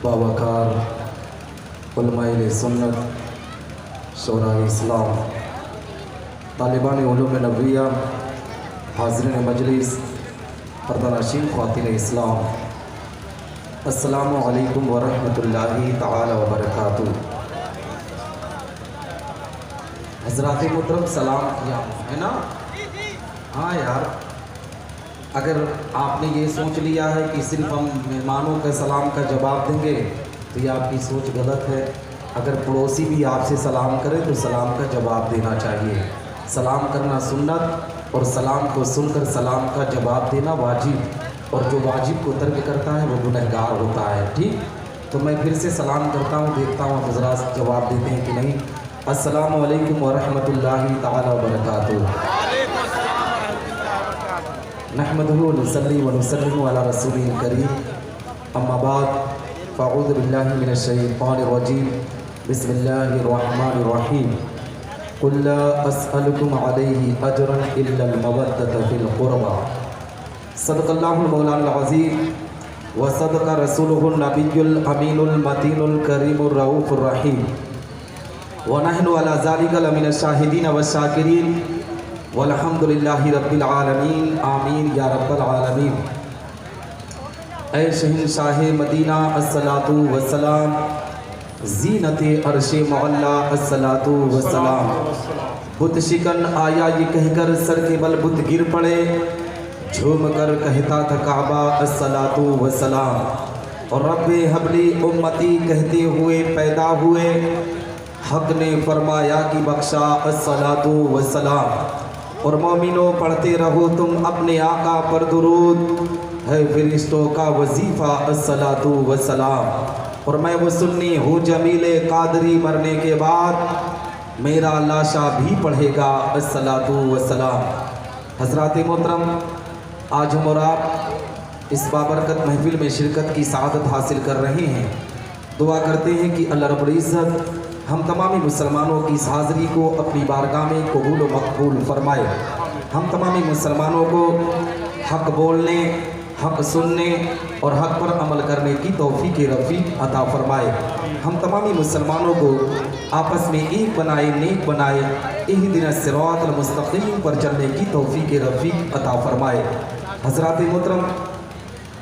बावकार उलमाए सुन्नत, शोराए इस्लाम, तालिबान उलूम नबविया, हाज़रीन मजलिस, पर्दानशीन ख़वातीन इस्लाम, अस्सलामु अलैकुम व रहमतुल्लाहि तआला व बरकातुहू। हज़रात मुहतरम सलाम किया है ना? हाँ यार, अगर आपने ये सोच लिया है कि सिर्फ हम मेहमानों के सलाम का जवाब देंगे तो ये आपकी सोच गलत है। अगर पड़ोसी भी आपसे सलाम करे तो सलाम का जवाब देना चाहिए। सलाम करना सुन्नत और सलाम को सुनकर सलाम का जवाब देना वाजिब, और जो वाजिब को तर्क करता है वो गुनहगार होता है। ठीक, तो मैं फिर से सलाम करता हूँ, देखता हूँ हज़रात जवाब देते हैं कि नहीं। अस्सलामु अलैकुम व रहमतुल्लाहि तआला व बरकातुहू। नहमदुहु व नुसल्ली व नुसल्लिमु अला रसूलिल करीम, अम्मा बाद, फ़अऊज़ु बिल्लाहि मिनश शैतानिर रजीम, बिस्मिल्लाहिर रहमानिर रहीम। कुल ला अस्अलुकुम अलैहि अजरन इल्लल मवद्दत फिल क़ुरबा। सदक़ल्लाहुल मौलाना अज़ीम व सदक़ रसूलुहुन नबियुल अमीनुल मतीनुल करीमुर रऊफ़ुर रहीम व नहनु अला ज़ालिका लमिनश शाहिदीन व शाकिरीन वल्हम्दुलिल्लाहि रब्बिल आलमीन, आमीन या रब्बल आलमीन। ऐ शहंशाह मदीना अस्सलातु वस्सलाम, ज़ीनते अर्शे मौला अस्सलातु वस्सलाम। बुत शिकन आया ये कहकर सर के बल बुत गिर पड़े, झूम कर कहता था काबा अस्सलातु वस्सलाम। और रब्बे हबली उम्मती कहते हुए पैदा हुए, हक ने फरमाया कि बख्शा अस्सलातु वस्सलाम। और मोमिनो पढ़ते रहो तुम अपने आका पर दुरूद, है फरिश्तों का वजीफ़ा अस्सलातु वस्सलाम। और मैं वो सुन्नी हूँ जमीले कादरी, मरने के बाद मेरा लाशा भी पढ़ेगा अस्सलातु वस्सलाम। हज़रात मोहतरम, आज हम और आप इस बाबरकत महफिल में शिरकत की सआदत हासिल कर रहे हैं। दुआ करते हैं कि अल्लाह रब्बुल इज़्ज़त हम तमामी मुसलमानों की इस हाज़री को अपनी बारगाह में कबूल व मकबूल फरमाए। हम तमामी मुसलमानों को हक़ बोलने, हक़ सुनने और हक़ पर अमल करने की तौफ़ीक़ रफ़ीक़ अता फ़रमाए। हम तमामी मुसलमानों को आपस में एक बनाए, नेक बनाए, इहदिनस सिरातल मुस्तक़ीम पर चलने की तौफ़ीक़ रफ़ीक़ अता फ़रमाए। हज़रात मोहतरम,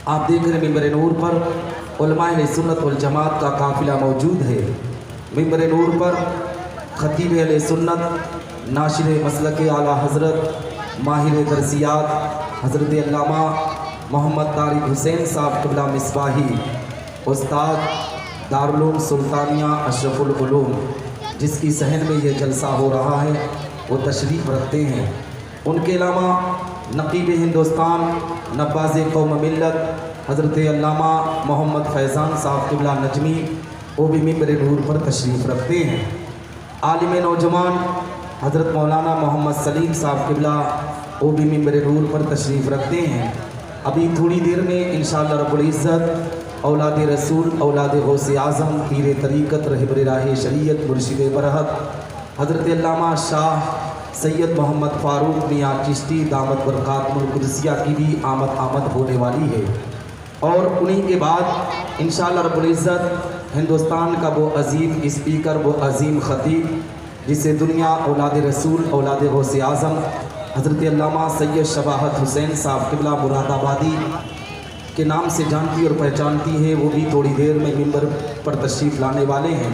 आप देख रहे मिंबर नूर पर उलमाए सुन्नत वल जमात का काफ़िला मौजूद है। मिंबर नूर पर खतीब अहले सुन्नत, नाशिर मसलक आला हज़रत, माहिर दरसियात हज़रत अल्लामा मोहम्मद तारिक हुसैन साहब क़िबला मिसबाही, उस्ताद दारुल उलूम सुल्तानिया अशरफुल उलूम, जिसकी सहन में ये जलसा हो रहा है, वो तशरीफ़ रखते हैं। उनके अलावा नक़ीब हिंदुस्तान, नब्बाज़ कौम मिल्लत हज़रत अल्लामा मोहम्मद फैज़ान साहब क़िबला नजमी, वो भी मिंबर नूर पर तशरीफ़ रखते हैं। आलिम नौजवान हज़रत मौलाना मोहम्मद सलीम साहब क़िबला, वो भी मिंबर नूर पर तशरीफ़ रखते हैं। अभी थोड़ी देर में इंशाअल्लाह रब्बुल इज़्ज़त औलाद रसूल, औलाद गौसे आज़म, पीर तरीक़त, रहबर राह शरीयत, मुर्शिद बरहत हज़रत अल्लामा शाह सैयद मोहम्मद फ़ारूक मियाँ चिश्ती दामत बरक़ातुहुल क़ुदसिया की भी आमद होने वाली है। और उन्हीं के बाद इंशाअल्लाह रब्बुल इज़्ज़त हिंदुस्तान का वो अज़ीम स्पीकर, वो अज़ीम ख़तीब, जिसे दुनिया औलाद रसूल, औलाद गौसे आज़म हज़रत अल्लामा सैयद शबाहत हुसैन साहब क़िबला मुरादाबादी के नाम से जानती और पहचानती है, वो भी थोड़ी देर में मिंबर पर तशरीफ़ लाने वाले हैं।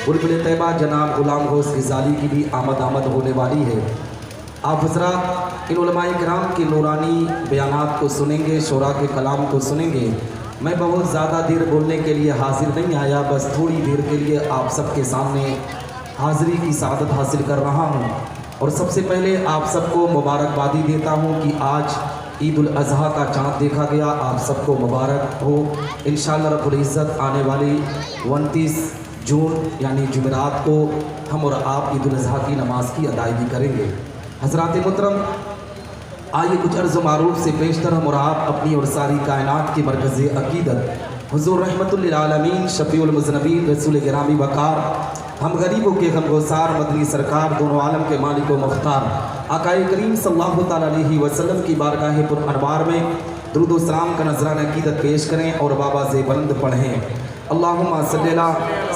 बुलबुल तैयबा जनाब ग़ुलाम गौस ग़ज़ाली की भी आमद होने वाली है। आप हज़रात इन उलमाए किराम के नूरानी बयानात को सुनेंगे, शोरा के कलाम को सुनेंगे। मैं बहुत ज़्यादा देर बोलने के लिए हाजिर नहीं आया, बस थोड़ी देर के लिए आप सबके सामने हाज़री की सआदत हासिल कर रहा हूँ। और सबसे पहले आप सबको मुबारकबादी देता हूँ कि आज ईद उल अज़हा का चाँद देखा गया। आप सबको मुबारक हो। इंशाअल्लाह रब्बुल इज़्ज़त आने वाली 29 जून यानी जुमेरात को हम और आप ईद उल अज़हा की नमाज की अदायगी करेंगे। हज़रात मोहतरम, आइए कुछ अर्ज़ मारूफ से पेशतर हम और आप अपनी और सारी कायनात की मरकज़ अक़ीदत हुज़ूर रहमतुल लिल आलमीन शफ़ीउल मुज़नबीन रसूल गिरामी वक़ार, हम गरीबों के गमगुसार मदनी सरकार, दोनों आलम के मालिक व मुख्तार आक़ाए करीम सल्लल्लाहु तआला अलैहि वसल्लम की बारगाह पुर अनवार में दुरूद व सलाम का नज़राना अक़ीदत पेश करें और बाबा से बुलंद पढ़ें। अल्लाहुम्मा सल्ली अला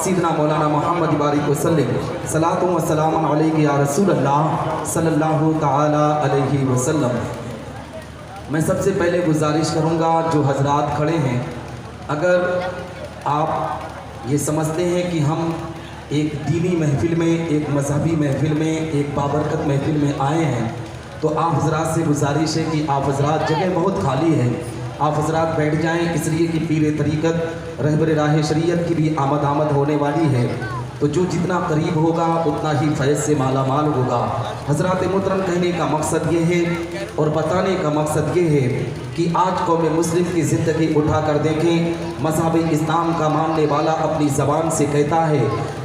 सय्यिदिना मौलाना मुहम्मद बारिक वसल्लिम सलातु व सलामुन अलैका या रसूल अल्लाह सल्लल्लाहु तआला अलैहि वसल्लम। मैं सबसे पहले गुजारिश करूँगा जो हजरात खड़े हैं, अगर आप ये समझते हैं कि हम एक दीनी महफिल में, एक मजहबी महफिल में, एक बाबरकत महफिल में आए हैं, तो आप हजरात से गुजारिश है कि आप हजरात, जगह बहुत खाली है, आप हजरात बैठ जाएं, इसलिए कि पीर तरीक़त रहबर राह शरीयत की भी आमद होने वाली है, तो जो जितना करीब होगा उतना ही फैज़ से माला माल होगा। हजरात मोहतरम, कहने का मकसद ये है और बताने का मकसद ये है कि आज कौम मुस्लिम की ज़िंदगी उठा कर देखें। मज़हब इस्लाम का मानने वाला अपनी ज़बान से कहता है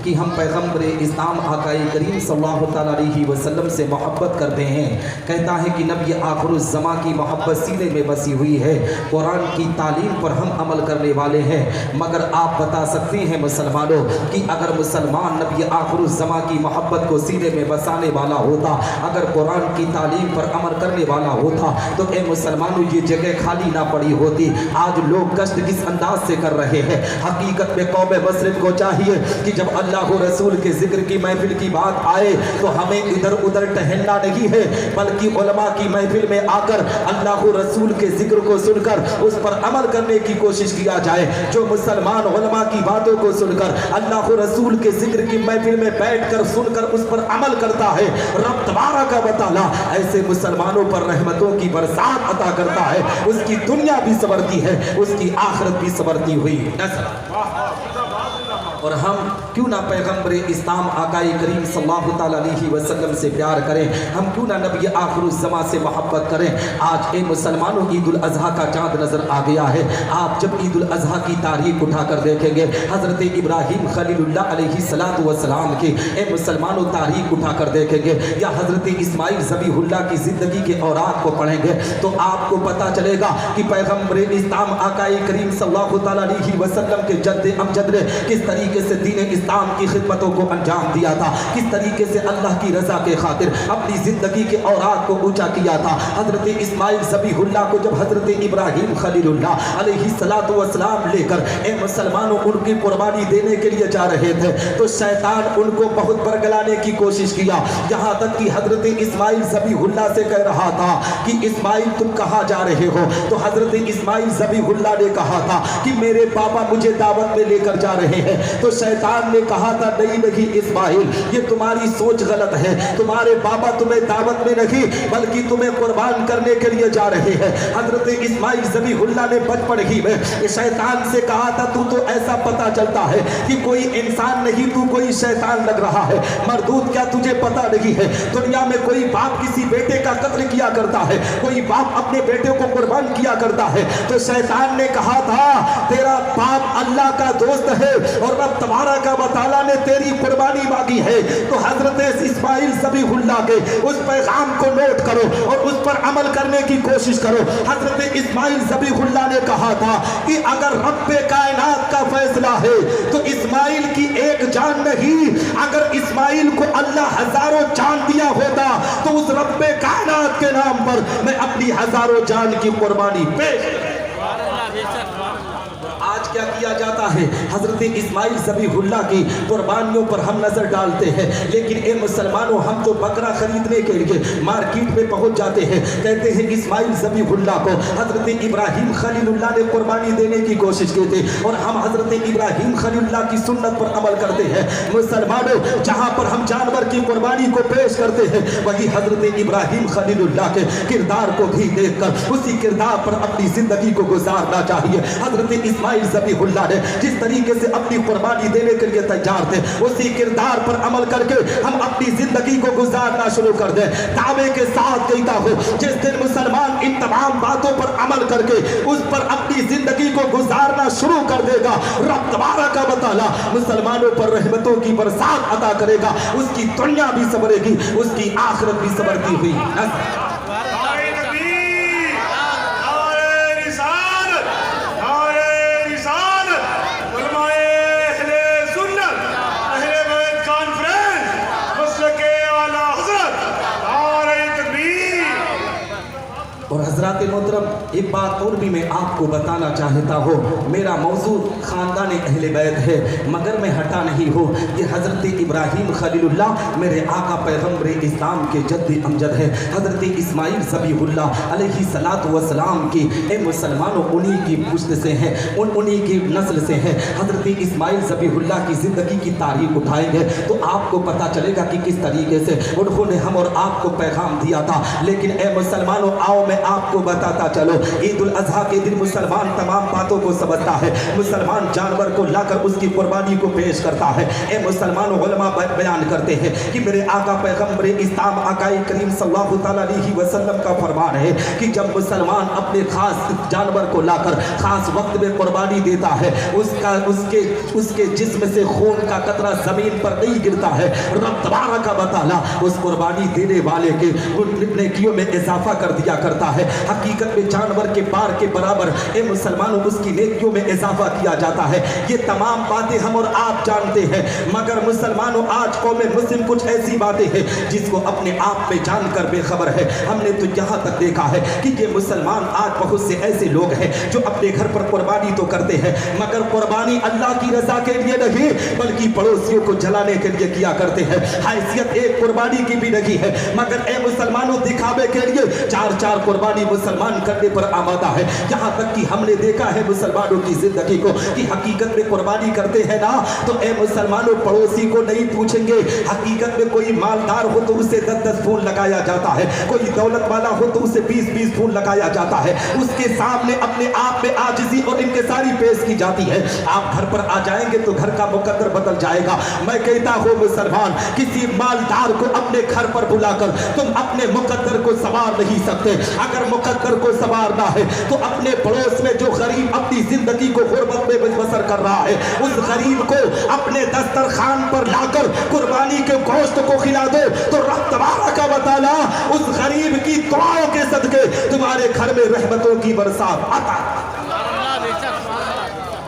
कि हम पैगम्बर इस्लाम आक़ाए करीम सल्लल्लाहु अलैहि वसल्लम से मोहब्बत करते हैं। कहता है कि नबी आखिरुज़्ज़मा की मोहब्बत सीने में बसी हुई है, कुरान की तालीम पर हम अमल करने वाले हैं। मगर आप बता सकते हैं मुसलमानों कि अगर मुसलमान नबी आखिरुज़्ज़मा की मोहब्बत को सीने में बसाने वाला होता, अगर कुरान की तालीम पर अमल करने वाला होता, तो ए मुसलमानों ये जगह खाली ना पड़ी होती। आज लोग कष्ट किस अंदाज से कर रहे हैं। हकीकत में कौम मुस्लिम को चाहिए कि जब अल्लाह रसूल के जिक्र की महफिल की बात आए तो हमें इधर उधर टहलना नहीं है, बल्कि उलमा की महफिल में आकर अल्लाह रसूल के जिक्र को सुनकर उस पर अमल करने की कोशिश किया जाए। जो मुसलमान उलमा की बातों को सुनकर अल्लाह रसूल के जिक्र की महफिल में बैठकर सुनकर उस पर अमल करता है, रब तबारक व तआला ऐसे मुसलमानों पर रहमतों की बरसात अता करता है। उसकी दुनिया भी संवरती है, उसकी आखिरत भी संवरती हुई नजर। और हम क्यों ना पैगम्बर इस्लाम आक़ाए करीम सल्लल्लाहु अलैहि वसल्लम से प्यार करें, हम क्यों ना नबी आखिरुज़्ज़मा से मोहब्बत करें। आज ए मुसलमानों, ईद उल अज़हा का चाँद नज़र आ गया है। आप जब ईद उल अज़हा की तारीख उठाकर देखेंगे, हज़रत इब्राहीम खलीलुल्लाह अलैहिस्सलातु वस्सलाम की ए मुसलमानों तारीख उठाकर देखेंगे, या हज़रत इस्माइल ज़बीहुल्लाह की ज़िंदगी के औरात को पढ़ेंगे, तो आपको पता चलेगा कि पैगम्बर इस्लाम आक़ाए करीम सल्लल्लाहु अलैहि वसल्लम के जद्द अमजद ने किस तरीके से दीन इस्लाम की खिदमतों को अंजाम दिया था, किस तरीके से अल्लाह की रजा के खातिर अपनी जिंदगी के औरात को ऊंचा किया था। हजरत इस्माइल ज़बीहुल्लाह को जब हजरत इब्राहीम खलीलुल्लाह अलैहिस्सलातु वस्सलाम लेकर ए मुसलमानों उनकी कुर्बानी देने के लिए जा रहे थे, तो शैतान उनको बहुत बरगलाने की कोशिश किया, यहाँ तक कि हजरत इस्माइल ज़बीहुल्लाह से कह रहा था कि इस्माइल तुम कहाँ जा रहे हो। तो हजरत इस्माइल ज़बीहुल्लाह ने कहा था कि मेरे पापा मुझे दावत में लेकर जा रहे हैं। तो शैतान ने कहा था नहीं इस्माइल, ये तुम्हारी सोच गलत है, तुम्हारे बाबा तुम्हें दावत में नहीं बल्कि तुम्हें कुर्बान करने के लिए जा रहे हैं। हजरत इस्माइल ज़बीहुल्लाह ने बचपन ही में शैतान से कहा था तू तो ऐसा पता चलता है कि कोई इंसान नहीं, तू कोई शैतान लग रहा है। मरदूद, क्या तुझे पता नहीं है दुनिया में कोई बाप किसी बेटे का कत्ल किया करता है, कोई बाप अपने बेटे को कुर्बान किया करता है। तो शैतान ने कहा था तेरा बाप अल्लाह का दोस्त है और रब तबारक व तआला ने तेरी कुर्बानी मांगी है। तो हजरत इस्माइल ज़बीहुल्लाह के उस पैगाम को नोट करो और उस पर अमल करने की कोशिश करो। हजरत इस्माइल ज़बीहुल्लाह ने कहा था कि अगर रब्बे कायनात का फैसला है तो इस्माइल की एक जान नहीं, अगर इस्माइल को अल्लाह हजारों जान दिया होता तो उस रब्बे कायनात के नाम पर मैं अपनी हजारों जान की कुर्बानी पेश। आज क्या किया जाता है, हजरत इस्माइल ज़बीहुल्लाह की कुर्बानियों पर हम नजर डालते हैं, लेकिन ए मुसलमानों हम तो बकरा खरीदने के लिए मार्केट में पहुंच जाते हैं, कहते हैं इस्माइल ज़बीहुल्लाह को हजरत इब्राहीम खलीलुल्लाह ने कुर्बानी देने की कोशिश की थी और हम हजरत इब्राहीम खलीलुल्लाह की सुन्नत पर अमल करते हैं। मुसलमानों, जहां पर हम जानवर की कुर्बानी को पेश करते हैं, वही हजरत इब्राहीम खलीलुल्लाह के किरदार को भी देखकर उसी किरदार पर अपनी जिंदगी को गुजारना चाहिए। हजरत इस्माइल ज़बीहुल्लाह ने जिस तरीके से अपनी कुर्बानी देने के लिए तैयार थे, उसी किरदार पर अमल करके हम अपनी जिंदगी को गुजारना शुरू कर दें। दावे के साथ कहता हूं, जिस दिन मुसलमान इन तमाम बातों पर अमल करके उस पर अपनी जिंदगी को गुजारना शुरू कर देगा, रब तबारक व तआला मुसलमानों पर रहमतों की बरसात अता करेगा, उसकी दुनिया भी संवरेगी, उसकी आखिरत भी संवरती हुई। और हजरात हज़रात मोहतरम, एक बात और भी मैं आपको बताना चाहता हूँ। मेरा मौजू ख़ानदान अहले बैत है, मगर मैं हटा नहीं हूँ। ये हज़रत इब्राहीम खलीलुल्लाह मेरे आका पैगम्बर इस्लाम के जद्द अमजद है। हज़रत इस्माइल ज़बीहुल्लाह अलैहिस्सलातु वस्सलाम की ए मुसलमानों उन्हीं की पुश्त से हैं, उन्हीं की नस्ल से हैं। हज़रत इस्माइल ज़बीहुल्लाह की ज़िंदगी की तारीख उठाएंगे तो आपको पता चलेगा कि किस तरीके से उन्होंने हम और आपको पैगाम दिया था। लेकिन ए मुसलमानों, आओ मैं आपको बताता चलो। ईद उल अज़हा के दिन मुसलमान तमाम बातों को समझता है। मुसलमान जानवर को लाकर उसकी कुर्बानी को पेश करता है। ए मुसलमानों, उलमा बयान करते हैं कि मेरे आका पैगम्बर इस्लाम आकाए करीम सल्लल्लाहु तआला अलैहि वसल्लम का फरमान है कि जब मुसलमान अपने खास जानवर को लाकर खास वक्त में कुर्बानी देता है, उसके जिस्म से खून का कतरा जमीन पर नहीं गिरता है, रब तबारक व तआला उस कुर्बानी देने वाले के नेकियों में इजाफा कर दिया करता है। हकीकत में जानवर के बार के बराबर ए मुसलमानों उसकी नेकियों में इजाफा किया जाता है। ये तमाम बातें हम और आप जानते हैं, मगर मुसलमानों आज कौम मुस्लिम कुछ ऐसी बातें हैं जिसको अपने आप में जानकर बेखबर है। हमने तो यहाँ तक देखा है कि ये मुसलमान आज बहुत से ऐसे लोग हैं जो अपने घर पर कुर्बानी तो करते हैं, मगर कुर्बानी अल्लाह की रजा के लिए नहीं बल्कि पड़ोसियों को जलाने के लिए किया करते हैं। हैसियत एक कुर्बानी की भी नहीं है, मगर ए मुसलमानों दिखावे के लिए चार कुर्बानी मुसलमान करने पर आमादा है। यहाँ तक कि हमने देखा है मुसलमानों की जिंदगी को कि हकीकत में कुर्बानी करते हैं ना तो ए मुसलमानों पड़ोसी को नहीं पूछेंगे। हकीकत में कोई मालदार हो तो उसे 10-10 फूल लगाया जाता है, कोई दौलत वाला हो तो उसे 20-20 फूल लगाया जाता है। उसके सामने अपने आप में आजिज़ी और इनकिसारी पेश की जाती है। आप घर पर आ जाएंगे तो घर का मुकद्दर बदल जाएगा। मैं कहता हूँ मुसलमान, किसी मालदार को अपने घर पर बुलाकर तुम अपने मुकद्दर को संवार नहीं सकते। अगर मुकद्दर को संवारना है तो अपने पड़ोस में जो गरीब अपनी जिंदगी को गुर्बत में बसर कर रहा है, उस गरीब को अपने दस्तरखान पर लाकर कुर्बानी के गोश्त को खिला दो तो रब तबारक व तआला उस गरीब की दुआओं के सदके तुम्हारे घर में रहमतों की बरसात आता।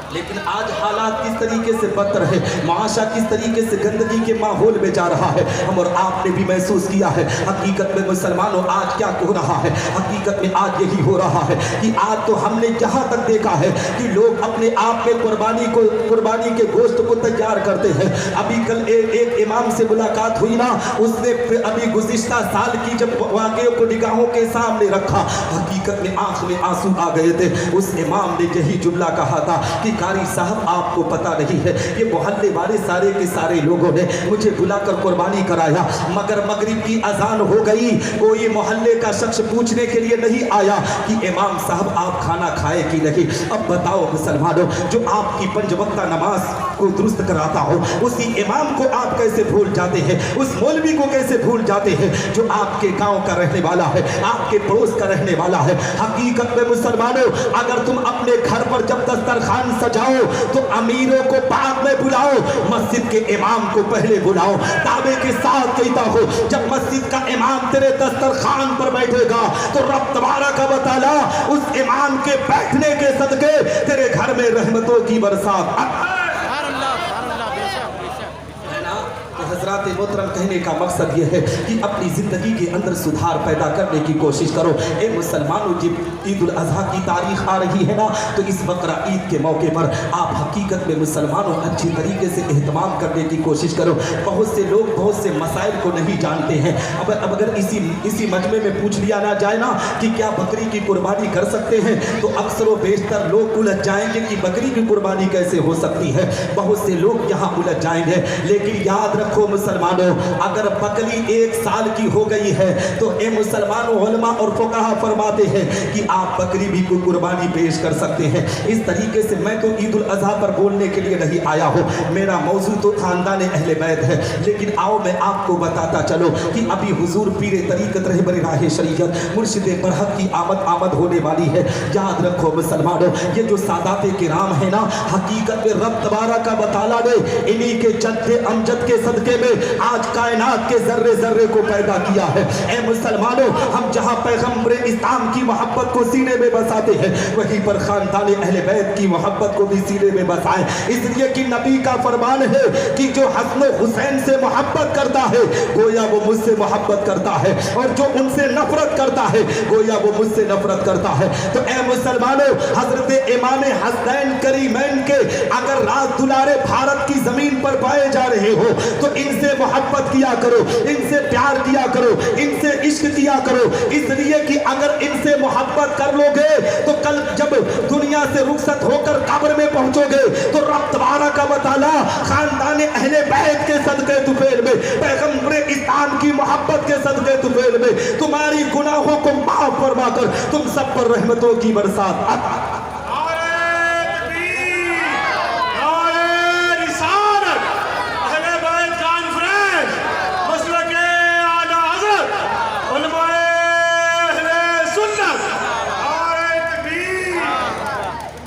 लेकिन आज हालात किस तरीके से बदतर है, माशा किस तरीके से गंदगी के माहौल में जा रहा है, हम और आपने भी महसूस किया है। हकीकत में मुसलमानों आज क्या हो रहा है, हकीकत में आज यही हो रहा है कि आज तो हमने यहाँ तक देखा है कि लोग अपने आप में कुर्बानी के गोश्त को तैयार करते हैं। अभी कल एक इमाम से मुलाकात हुई ना, उसने अभी गुज़िश्ता साल की जब वाक़े को निगाहों के सामने रखा, हकीकत में आंख में आंसू आ गए थे। उस इमाम ने यही जुमला कहा था कि कारी साहब आपको पता नहीं है, ये मोहल्ले वाले सारे के सारे लोगों ने मुझे बुलाकर कुर्बानी कराया, मगर मगरिब की अजान हो गई, कोई मोहल्ले का शख्स पूछने के लिए नहीं आया कि इमाम साहब आप खाना खाए कि नहीं। अब बताओ मुसलमानों, जो आपकी 5 वक्ता नमाज को दुरुस्त कराता हो उसी इमाम को आप कैसे भूल जाते हैं, उस मौलवी को कैसे भूल जाते हैं जो आपके गांव का रहने वाला है, आपके पड़ोस का रहने वाला है। हकीकत में मुसलमानों, अगर तुम अपने घर पर जब दस्तरखान सजाओ तो अमीरों को बाद में बुलाओ, मस्जिद के इमाम को पहले बुलाओ। दावे के साथ कहता हो, जब मस्जिद का इमाम तेरे दस्तरखान पर बैठेगा तो रब तबारक व तआला उस इमाम के बैठने के सदके तेरे घर में रहमतों की बरसात। हज़रात मोहतरम, कहने का मकसद ये है कि अपनी ज़िंदगी के अंदर सुधार पैदा करने की कोशिश करो। ए मुसलमानों, जब ईद उल अज़हा की तारीख आ रही है ना तो इस बकरा ईद के मौके पर आप हकीकत में मुसलमानों अच्छी तरीके से एहतमाम करने की कोशिश करो। बहुत से लोग बहुत से मसाइल को नहीं जानते हैं। अब अगर इसी मजमे में पूछ लिया ना जाए ना कि क्या बकरी की कुर्बानी कर सकते हैं तो अक्सर व बेशतर लोग उलझ जाएंगे कि बकरी की कुर्बानी कैसे हो सकती है। बहुत से लोग यहाँ उलझ जाएंगे। लेकिन याद रखो मुसलमानों, अगर बकरी 1 साल की हो गई है तो ए मुसलमानों, उलमा और फुकाहा फरमाते हैं कि आप बकरी भी को कुर्बानी पेश कर सकते हैं। इस तरीके से मैं तो ईद उल अज़हा पर बोलने के लिए नहीं आया हूँ, मेरा मौजू तो खानदान अहले बैत है। लेकिन आओ मैं आपको बताता चलो कि अभी हुजूर पीरे तरीक़त रहबर राह शरीयत मुर्शिद बरहक की आमद होने वाली है। याद रखो मुसलमानों, ये जो सादाते किराम है ना, हकीकत में रब तबारक व तआला ने इन्हीं के जद्दे अमजद के सदके में نے آج کائنات کے ذرے ذرے کو پیدا کیا ہے۔ اے مسلمانوں، ہم جہاں پیغمبر اسلام کی محبت کو سینے میں بساتے ہیں، وہیں پر خاندان اہل بیت کی محبت کو بھی سینے میں بسائیں، اس لیے کہ نبی کا فرمان ہے کہ جو حسن و حسین سے محبت کرتا ہے گویا وہ مجھ سے محبت کرتا ہے، اور جو ان سے نفرت کرتا ہے گویا وہ مجھ سے نفرت کرتا ہے۔ تو اے مسلمانوں، حضرت امام حسنین کریمین کے اگر راز دلارے بھارت کی زمین پر پائے جا رہے ہو تو ان سے محبت کیا کرو، ان سے پیار کیا کرو، ان سے عشق کیا کرو، اس لیے کہ اگر ان سے محبت کر لو گے تو کل جب دنیا سے رخصت ہو کر قبر میں پہنچو گے تو رب تبارک و تعالی خاندان اہل بیت کے صدقے طفیل میں، پیغمبر اسلام کی محبت کے صدقے طفیل میں تمہاری گناہوں کو معاف فرما کر تم سب پر رحمتوں کی برسات عطا۔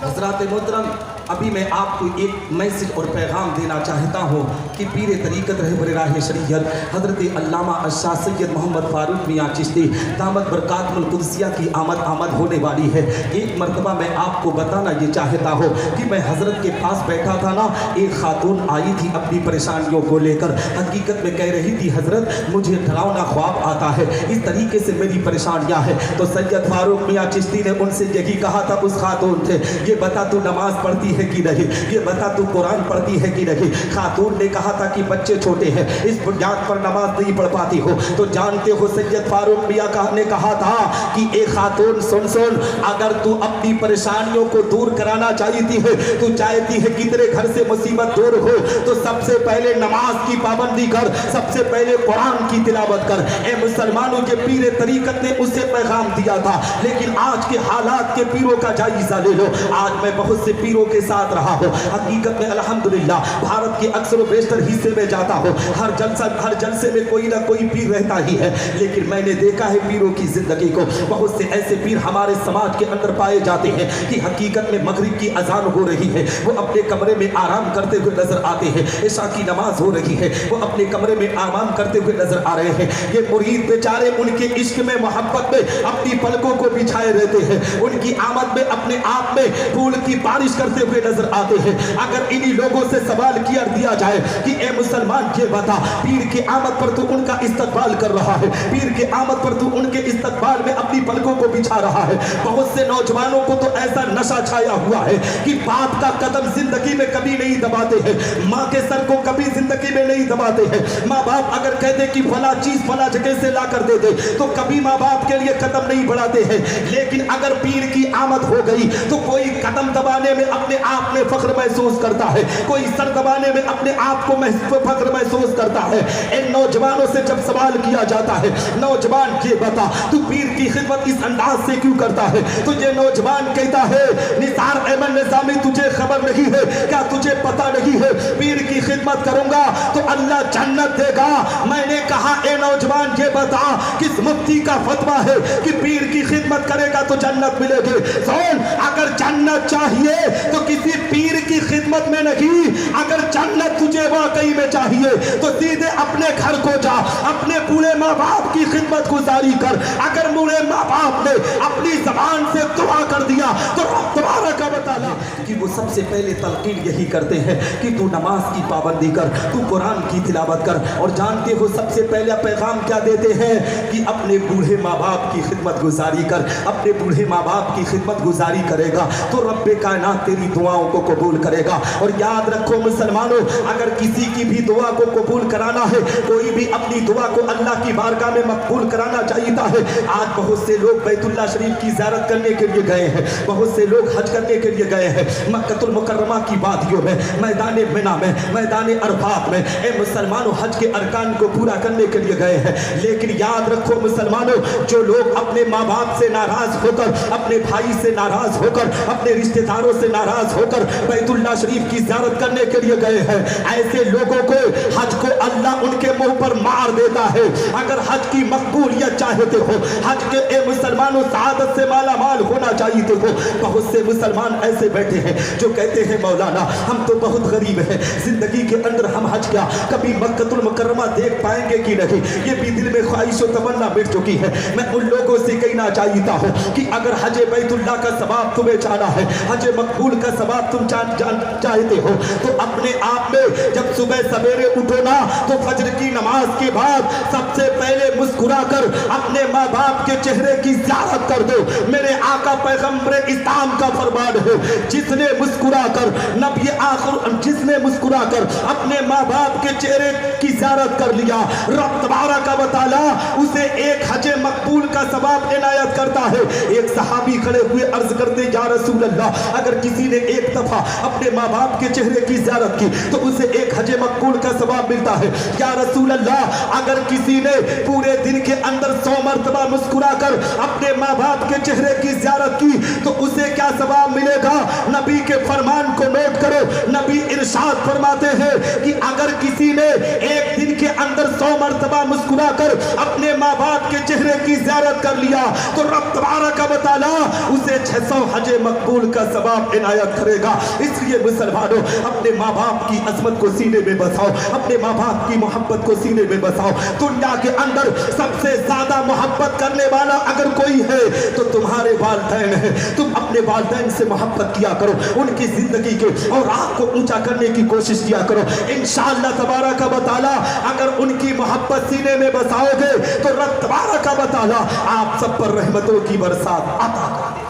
حضرات محترم، ابھی میں آپ کو ایک میسج اور پیغام دینا چاہتا ہوں کہ پیر طریقت رہبر راہ شریعت حضرت علامہ الشاہ سید محمد فاروق میاں چشتی دامت برکات القدسیہ کی آمد ہونے والی ہے۔ ایک مرتبہ میں آپ کو بتانا یہ چاہتا ہوں کہ میں حضرت کے پاس بیٹھا تھا نا، ایک خاتون آئی تھی اپنی پریشانیوں کو لے کر، حقیقت میں کہہ رہی تھی حضرت مجھے ڈراؤنا خواب آتا ہے، اس طریقے سے میری پریشانیاں ہیں۔ تو سید فاروق میاں چشتی نے ان سے یہی کہا تھا اس خاتون سے، یہ بتا تو نماز پڑھتی ہے کہ نہیں، یہ بتا تو قرآن پڑھتی ہے کہ نہیں۔ خاتون نے کہا تھا کہ بچے چھوٹے ہیں، اس بنیاد پر نماز نہیں پڑھ پاتی ہو۔ تو جانتے ہو سید فاروق میاں نے کہا تھا کہ اے خاتون سن، اگر تو اپنی پریشانیوں کو دور کرانا چاہتی ہے، تو چاہتی ہے کہ تیرے گھر سے مصیبت دور ہو، تو سب سے پہلے نماز کی پابندی کر، سب سے پہلے قرآن کی تلاوت کر۔ اے مسلمانوں کے پیر طریقت نے اسے پیغام دیا تھا، لیکن آج کے حالات کے پیروں کا جائزہ لے لو۔ آج میں بہت سے پیروں کے ساتھ رہا ہوں، حقیقت میں الحمدللہ بھارت کے اکثر و بیشتر حصے میں جاتا ہوں، ہر جلسے میں کوئی نہ کوئی پیر رہتا ہی ہے، لیکن میں نے دیکھا ہے پیروں کی زندگی کو، بہت سے ایسے پیر ہمارے سماج کے اندر پائے جاتے ہیں کہ حقیقت میں مغرب کی اذان ہو رہی ہے، وہ اپنے کمرے میں آرام کرتے ہوئے نظر آتے ہیں، عشاء کی نماز ہو رہی ہے، وہ اپنے کمرے میں آرام کرتے ہوئے نظر آ رہے ہیں۔ یہ مرید بیچارے ان کے عشق میں، محبت میں اپنی پلکوں کو بچھائے رہتے ہیں، ان کی آمد میں اپنے آپ میں پھول کی بارش کرتے ہوئے نظر آتے ہیں۔ اگر انہی لوگوں سے سوال کیا دیا جائے کہ اے مسلمان یہ بتا، پیر کی آمد پر تو ان کا استقبال کر رہا ہے، پیر کی آمد پر تو ان کے استقبال میں اپنی پلکوں کو بچھا رہا ہے، بہت سے نوجوانوں کو تو ایسا نشہ چھایا ہوا ہے کہ باپ کا قدم زندگی میں کبھی نہیں دباتے ہیں، ماں کے سر کو کبھی زندگی میں نہیں دباتے ہیں۔ ماں باپ اگر کہتے کہ فلاں چیز فلاں جگہ سے لا کر دے دے تو کبھی ماں باپ کے لیے قدم نہیں بڑھاتے ہیں، لیکن اگر پیر کی آمد ہو گئی تو کوئی قدم دبانے میں اپنے آپ میں فخر محسوس کرتا ہے، کوئی سر دبانے میں اپنے آپ کو فخر محسوس کرتا ہے۔ ان نوجوانوں سے جب سوال کیا جاتا ہے، نوجوان یہ بتا تو پیر کی خدمت اس انداز سے کیوں کرتا ہے، تو یہ نوجوان کہتا ہے نثار احمد نظامی تجھے خبر نہیں ہے کیا، تجھے پتہ نہیں ہے پیر کی خدمت کروں گا تو اللہ جنت دے گا۔ میں نے کہا اے نوجوان یہ بتا کس مفتی کا فتویٰ ہے کہ پیر کی خدمت کرے گا تو جنت ملے گی؟ سن، اگر جنت چاہیے تو کسی پیر کی خدمت میں نہیں، اگر جنت تجھے واقعی میں چاہیے تو سیدھے اپنے گھر کو جا، اپنے بوڑھے ماں باپ کی خدمت گزاری کر۔ اگر بوڑھے ماں باپ نے اپنی زبان سے دعا کر دیا تو رب تبارک و تعالیٰ کہ وہ سب سے پہلے تلقین یہی کرتے ہیں کہ تو نماز کی پابندی کر، تو قرآن کی تلاوت کر، اور جانتے ہو سب سے پہلا پیغام کیا دیتے ہیں کہ اپنے بوڑھے ماں باپ کی خدمت گزاری کر۔ اپنے بوڑھے ماں باپ کی خدمت گزاری کرے گا تو رب کائنات تیری دعاؤں کو قبول کرے گا۔ اور یاد رکھو مسلمانوں، اگر کسی کی بھی دعا کو قبول کرانا ہے، کوئی بھی اپنی دعا کو اللہ کی بارگاہ میں مقبول کرانا چاہیتا ہے، آج بہت سے لوگ بیت اللہ شریف کی زیارت کرنے کے لیے گئے ہیں، بہت سے لوگ حج کرنے کے لیے گئے ہیں، مکہ المکرمہ کی وادیوں میں، میدان منا میں، میدان عرفات میں، اے مسلمانوں حج کے ارکان کو پورا کرنے کے لیے گئے ہیں، لیکن یاد رکھو مسلمانوں، جو لوگ लोग अपने माँ बाप से नाराज होकर, अपने भाई से नाराज होकर, अपने रिश्तेदारों से नाराज होकर बैतुल्लाह शरीफ की ज़ियारत करने के लिए गए हैं, ऐसे लोगों को हज को अल्लाह उनके मुंह पर मार देता है। अगर हज की मकबूलियत चाहते हो, हज के ए मुसलमानों सआदत से माला माल होना चाहिए हो, बहुत से मुसलमान ऐसे बैठे हैं जो कहते हैं मौलाना हम तो बहुत गरीब हैं, जिंदगी के अंदर हम हज क्या कभी मक्कतुल मुकर्रमा देख पाएंगे कि नहीं, ये भी दिल में ख्वाहिश और तमन्ना मिट चुकी है। मैं उन लोगों से कहना चाहता हूँ कि अगर हज बैतुल्लाह का सवाब तुम्हें चाहना है, हज मकबूल का सवाब तुम चाहते हो, तो अपने आप में जब सुबह सवेरे उठो ना तो फजर की नमाज के बाद सबसे पहले मुस्कुरा कर अपने माँ बाप के चेहरे की ज़ियारत कर दो। मेरे आका पैगंबर इस्लाम का फरमान है, जिसने मुस्कुरा कर नबी आखिर जिसने मुस्कुरा कर अपने माँ बाप के चेहरे की ज़ियारत कर लिया, रब तबारक व तआला उसे एक हज मकबूल का सवाब इनायत करता है। एक सहाबी खड़े हुए अर्ज करते या रसूल अल्लाह, अगर किसी ने एक दफा अपने माँ बाप के चेहरे की ज़ियारत की तो उसे एक हज मकबूल का सवाब मिलता है। या रसूल अल्लाह, अगर किसी ने पूरे दिन के अंदर 100 मरतबा मुस्कुरा कर अपने माँ बाप के चेहरे की ज़ियारत की तो उसे क्या सवाब मिलेगा? नबी के फरमान को नोट करो, नबी इरशाद फरमाते हैं कि अगर किसी ने एक दिन के अंदर 100 मरतबा मुस्कुरा कर अपने माँ बाप के चेहरे की ज़ियारत कर लिया तो रब तबारक व तआला उसे 600 हज मकबूल का सवाब इनायत करेगा। इसलिए मुसलमानों, अपने माँ बाप की अज़मत को सीने में बसाओ, अपने माँ बाप की मोहब्बत को सीने में बसाओ। दुनिया के अंदर सबसे ज्यादा मोहब्बत करने वाला अगर कोई है तो तुम्हारे वालिदैन है। तुम अपने वालिदैन से मोहब्बत किया करो, उनकी जिंदगी के और आँख को ऊंचा करने की कोशिश किया करो। इंशाअल्लाह तबारक व तआला अगर उनकी मोहब्बत सीने में बसाओगे तो रब तबारक व तआला आप सब पर रहमतों की बरसात अता करेगा।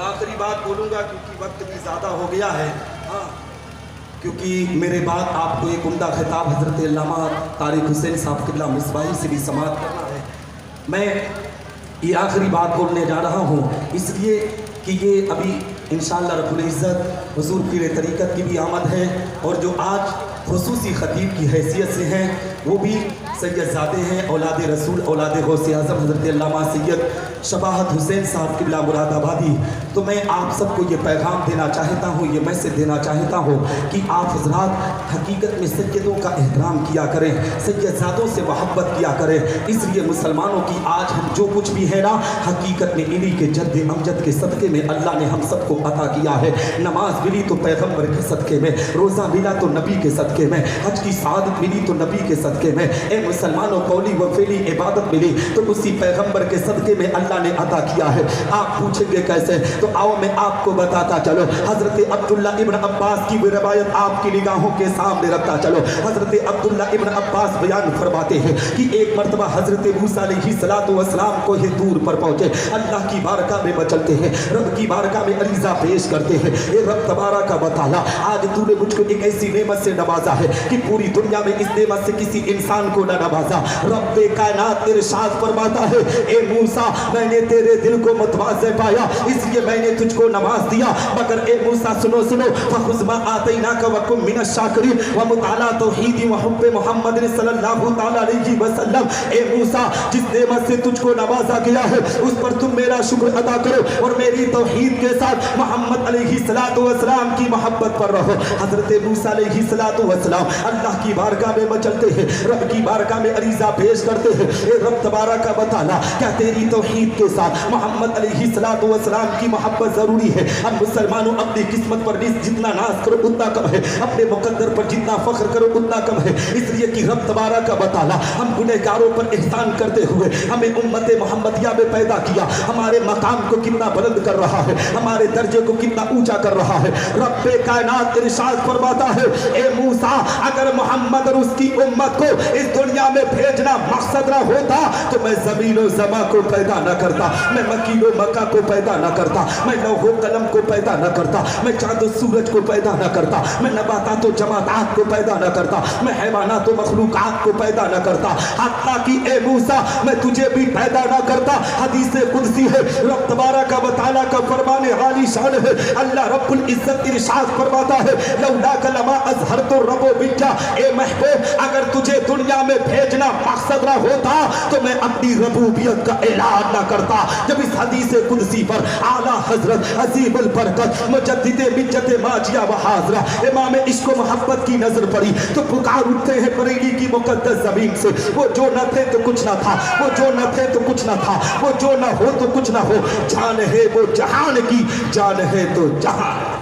आखिरी बात बोलूंगा क्योंकि वक्त भी ज्यादा हो गया है, क्योंकि मेरे बाद आपको एक उम्दा खिताब हजरत अल्लामा तारिक हुसैन साहब किबला मिसबाही से भी समाअत करना है। मैं ये आखिरी बात बोलने जा रहा हूँ इसलिए कि ये अभी इंशाअल्लाह रब्बुल इज़्ज़त हुज़ूर पीर तरीक़त की भी आमद है और जो आज खुसूसी ख़तीब की हैसियत से हैं वो भी सैयदज़ादे हैं, औलाद रसूल, औलाद गौसे आज़म हज़रत अल्लामा सैयद शबाहत हुसैन साहब किबला मुरादाबादी। तो मैं आप सबको ये पैगाम देना चाहता हूँ, ये मैसेज देना चाहता हूँ कि आप हज़रात हकीकत में सैयदों का एहतराम किया करें, सैयदज़ादों से मोहब्बत किया करें। इसलिए मुसलमानों की आज हम जो कुछ भी है ना, हकीकत में इन्हीं के जद्द अमजद के सदक़े में अल्लाह ने हम सबको अता किया है। नमाज मिली तो पैगम्बर के सदक़े में, रोज़ा मिला तो नबी के सदक़े में, हज की सआदत मिली तो नबी के सदक़े में। ए मुसलमानों, कौली व फ़िली इबादत मिली तो उसी पैगम्बर के सदक़े में अल्लाह ने अता किया है। आप पूछेंगे कैसे, तो आओ मैं आपको बताता चलो। हज़रत अब्दुल्ला इब्न अब्बास की रिवायत आपकी निगाहों के सामने रखता चलो। हज़रत अब्दुल्ला इब्न अब्बास बयान फरमाते हैं कि एक मरतबा हज़रत मूसा अलैहिस्सलातु वस्सलाम को ये दूर पर पहुँचे, अल्लाह की बारगाह में बचलते हैं, रब की बारगाह में अरीज़ा पेश करते हैं। ए रब तबारक व तआला, आज तूने मुझको एक ऐसी नेमत से नवाजा है कि पूरी दुनिया में इस नेमत से किसी इंसान को न नवाजा। रब्बे कायनात इरशाद फरमाता है, ए मूसा मैंने तेरे दिल को मतवाज़े पाया इसलिए मैंने तुझको नवाज दिया, मगर ए मूसा सुनो सुनो, फखुज़ मा आतैनाका व कुन मिनश शाकिरीन व मुताला तौहीदी व हुब्बे मुहम्मद सल्लल्लाहु तआला अलैहि वसल्लम। ए मूसा, जिस नेमत से तुझको नवाजा गया है उस पर तुम मेरा शुक्र अदा करो और मेरी तौहीद के साथ मोहम्मद अलैहिस्सलातु वस्सलाम की मोहब्बत पर रहो। हज़रत मूसा अलैहिस्सलातु वस्सलाम अल्लाह की बारगाह में मचलते हैं, रब की बारगाह में अरीज़ा पेश करते हैं, ए रब तबारक व तआला, क्या तेरी तौहीद के साथ मोहम्मद अलैहिस्सलातु वस्सलाम की मोहब्बत ज़रूरी है? अब मुसलमानों, अपनी किस्मत पर जितना नाज करो उतना कम है, अपने मुकद्दर पर जितना फख्र करो उतना कम है। इसलिए कि रब तबारक व तआला हम गुनहगारों पर एहसान करते हुए हमें उम्मत मोहम्मदिया में पैदा किया, हमारे मकाम को कितना बुलंद कर रहा है, हमारे दर्जे को कितना ऊंचा कर रहा है। रब्बे कायनात इरशाद फरमाता है, ए मूसा, अगर मोहम्मद और उसकी उम्मत को इस दुनिया में भेजना मकसद ना होता तो मैं ज़मीन और ज़मा को पैदा न करता, मैं मकीन और मक्का को पैदा न करता, मैं लौह कलम को पैदा न करता, मैं चाँद और सूरज को पैदा न करता, मैं नबातात और जमातात को पैदा न करता, मैं हैवानात और मखलूकात को पैदा न करता, हत्ता कि ए मूसा मैं तुझे भी पैदा न करता। हदीस कुदसी है, रब तबारक व तआला का फरमान आली शान है, अल्लाह रब्बुल इज्जत इरशाद फरमाता है, लौला कलमा अज़हरतु रबो बिजा, ए महबूब अगर तुझे दुनिया में भेजना मकसद ना होता तो मैं अपनी रबूबियत का ऐलान ना करता। जब इस हदीस कुदसी पर आला हजरत अजीमुल बरकत मुजद्दिदे मिज्जत माजिया व हाजरा इमाम इश्क व मोहब्बत की नजर पड़ी तो पुकार उठते हैं बरेली की मुकद्दस जमीन से, वो जो न थे तो कुछ ना था, वो जो न थे तो कुछ ना था, वो जो न हो तो कुछ ना हो, जान है वो जहान की, जान है तो जहान।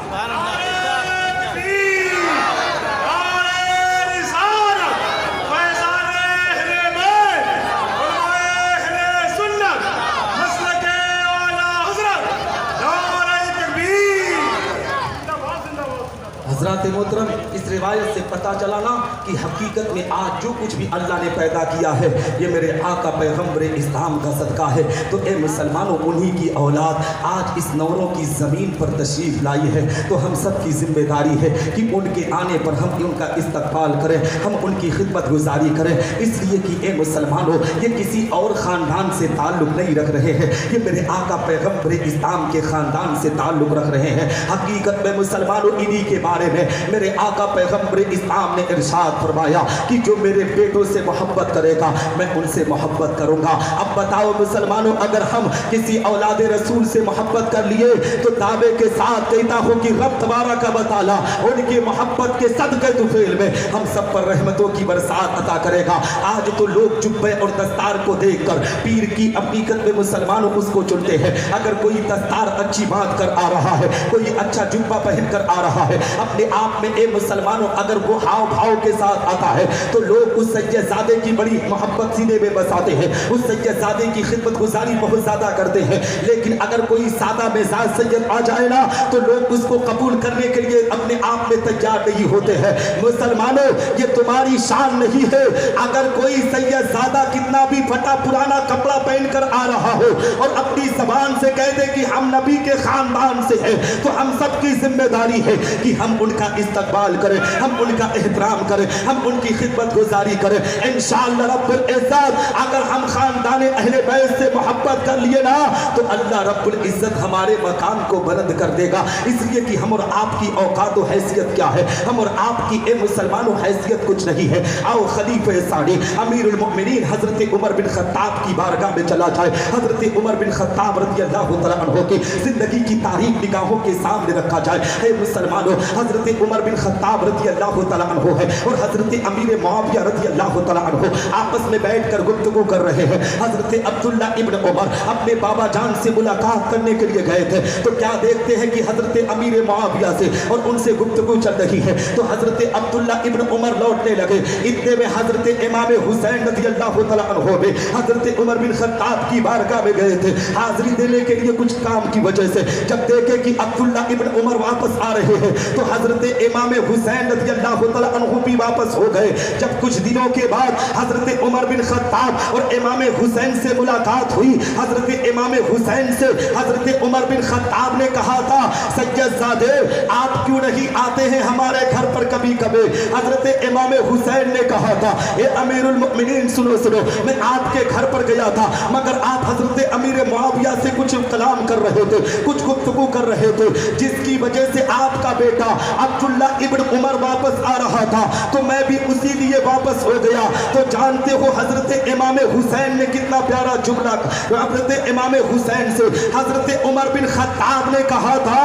हज़रात मोहतरम, इस रिवायत से पता चला ना कि हकीकत में आज जो कुछ भी अल्लाह ने पैदा किया है ये मेरे आका पैगम्बर इस्लाम का सदका है। तो ए मुसलमानों, उन्हीं की औलाद आज इस नौरों की ज़मीन पर तशरीफ़ लाई है, तो हम सब की जिम्मेदारी है कि उनके आने पर हम उनका इस्तकबाल करें, हम उनकी खिदमत गुजारी करें। इसलिए कि ए मुसलमानों, ये किसी और ख़ानदान से ताल्लुक़ नहीं रख रहे हैं, ये मेरे आका पैगम्बर इस्लाम के ख़ानदान से ताल्लुक़ रख रहे हैं। हकीकत में मुसलमानों, इन्हीं के बारे में मेरे आका पैगम्बर इस्लाम ने इरशाद फरमाया कि जो मेरे बेटों से मोहब्बत करेगा मैं उनसे मोहब्बत करूंगा। अब बताओ मुसलमानों, अगर हम किसी औलाद रसूल से मोहब्बत कर लिए तो दावे के साथ कहता हूं कि रब तबारक व तआला उनकी मोहब्बत के सदक़े तुफैल में हम सब पर रहमतों की बरसात अता करेगा। आज तो लोग जुब्बे और दस्तार को देखकर पीर की हकीकत में मुसलमानों उसको चुनते हैं। अगर कोई दस्तार अच्छी बात कर आ रहा है, कोई अच्छा जुब्बा पहन कर आ रहा है, अपने आप में ए मुसलमानों अगर वो हाव भाव के साथ आता है तो लोग उस सैयदजादे की बड़ी मोहब्बत सीने में बसाते हैं, उस सैयदजादे की खिदमत गुजारी बहुत ज्यादा करते हैं। लेकिन अगर कोई सादा मिजाज सैयद आ जाए ना तो लोग उसको कबूल करने के लिए अपने आप में तैयार नहीं होते हैं। मुसलमानों, ये तुम्हारी शान नहीं है। अगर कोई सैयदजादा कितना भी फटा पुराना कपड़ा पहन कर आ रहा हो और अपनी जबान से कह दे कि हम नबी के खानदान से हैं, तो हम सबकी जिम्मेदारी है कि हम उनका इस्तकबाल करें, हम उनका एहतराम करें, हम उनकी खिदमत गुजारी करें। इंशाअल्लाह रब्बुल इज्जत अगर हम खानदान अहले बैत से मोहब्बत कर लिए ना तो अल्लाह रब्बुल इज्जत हमारे मकाम को बुलंद कर देगा। इसलिए कि हम और आपकी औकात और हैसियत क्या है, हम और आपकी ए मुसलमानों हैसियत कुछ नहीं है। आओ खलीफे सानी अमीरुल मोमिनीन हजरत उमर बिन खत्ताब की बारगाह में चला जाए। हजरत उमर बिन खत्ताब रज़ियल्लाहु तआला अन्हु की जिंदगी की तारीख निगाहों के सामने रखा जाए। ए मुसलमानों, हजरत उमर बिन खत्ताब रज़ियल्लाहु तआला अन्हु है और हजरत अमीर मुआविया रज़ियल्लाहु तआला अन्हु आपस में बैठकर गुफ्तगू कर रहे हैं। हजरत अब्दुल्ला इब्न उमर अपने बाबा जान से मुलाकात करने के लिए गए थे, तो क्या देखते हैं कि हजरत अमीर मुआविया से और उनसे गुफ्तगू चल रही है। तो हजरत अब्दुल्ला इब्न उमर लौटने लगे। इतने में हजरत इमाम हुसैन रज़ियल्लाहु तआला अन्हु भी हजरत उमर बिन खत्ताब की बारगाह में गए थे हाजिरी देने के लिए कुछ काम की वजह से। जब देखे कि अब्दुल्ला इब्न उमर वापस आ रहे हैं तो हजरत इमाम हुसैन रज़ियल्लाहु तआला अन्हु भी वापस हो गए। जब कुछ दिनों के बाद हजरत उमर बिन खत्ताब और इमाम हुसैन से मुलाकात हुई, हजरत इमाम हुसैन से हजरत उमर बिन खत्ताब ने कहा था, सैयदजादे आप क्यों नहीं आते हैं हमारे घर पर कभी कभी। हजरत इमाम हुसैन ने कहा था, ए अमीरुल मोमिनीन सुनो सुनो, मैं आपके घर पर गया था मगर आप हजरत अमीर मुआविया से कुछ कलाम कर रहे थे, कुछ गुफ्तगू कर रहे थे, जिसकी वजह से आपका बेटा अब्दुल्ला इब्न उमर वापस आ रहा था, तो मैं भी उसी लिए वापस हो गया। तो जानते हो हजरत इमाम हुसैन ने कितना प्यारा जुमला, हजरत इमाम हुसैन से हजरत उमर बिन खत्ताब ने कहा था,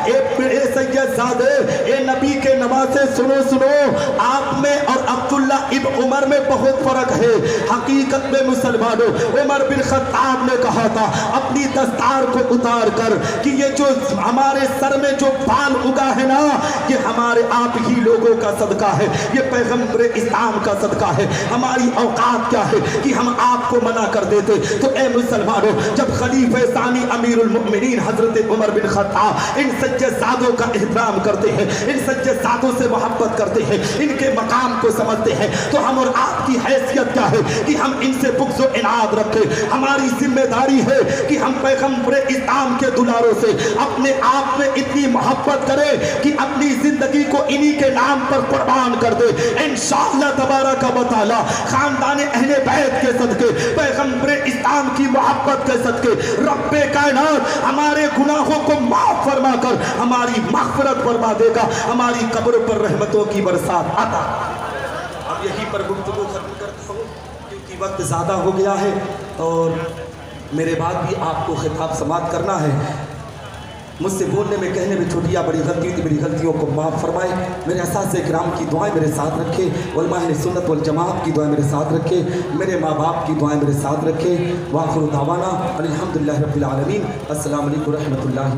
ए सैयदजादे, ए नबी के नवासे सुनो सुनो, आप में और अब्दुल्ला इब्न उमर में बहुत फर्क है। हकीकत में मुसलमानों, उमर बिन खत्ताब ने कहा था अपनी दस्तार को उतार कर कि ये जो हमारे सर में जो बाल उगा है ना, ये हमारे आप ही लोगों का सदका है, ये पैगम्बर इस्लाम का सदका है। हमारी औकात क्या है कि हम आपको मना कर देते। तो ए मुसलमानों, जब खलीफे सानी अमीरुल मोमिनीन हजरत उमर बिन खत्ताब इन सज्जदादों का एहतराम करते हैं, इन सज्जदादों से मोहब्बत करते हैं, इनके मकाम को समझते हैं, तो हम और आपकी हैसियत क्या है कि हम इनसे बुग़्ज़ व इनाद रखें। हमारी जिम्मेदारी है कि हम पैगम्बर इस्लाम के दुलारों से अपने आप में इतनी मोहब्बत करें कि अपनी जिंदगी को इन्हीं के नाम पर कुर्बान कर दे इंशाअल्लाह तबारक व तआला। खानदान अहले बैत के सदके, पैगंबर इस्लाम की मोहब्बत के सदके रब्बे कायनात हमारे गुनाहों को माफ फरमा कर हमारी मग़फ़िरत फरमा देगा, हमारी कब्र पर रहमतों की बरसात अता। अब यहीं पर गुफ्तगू खत्म करता हूँ क्योंकि वक्त ज़्यादा हो गया है और मेरे बाद भी आपको खिताब समाप्त करना है। मुझसे बोलने में कहने में छोटी या बड़ी गलती थी, मेरी गलतियों को माफ़ फरमाए। मेरे असातिज़े किराम की दुआएं मेरे साथ रखे, उलमा अहले सुन्नत वल जमात की दुआएं मेरे साथ रखे, मेरे माँ बाप की दुआएं मेरे साथ रखे। वाखिर दावाना अल्हम्दुलिल्लाहि रब्बिल आलमीन। अस्सलामु अलैकुम रहमतुल्लाहि।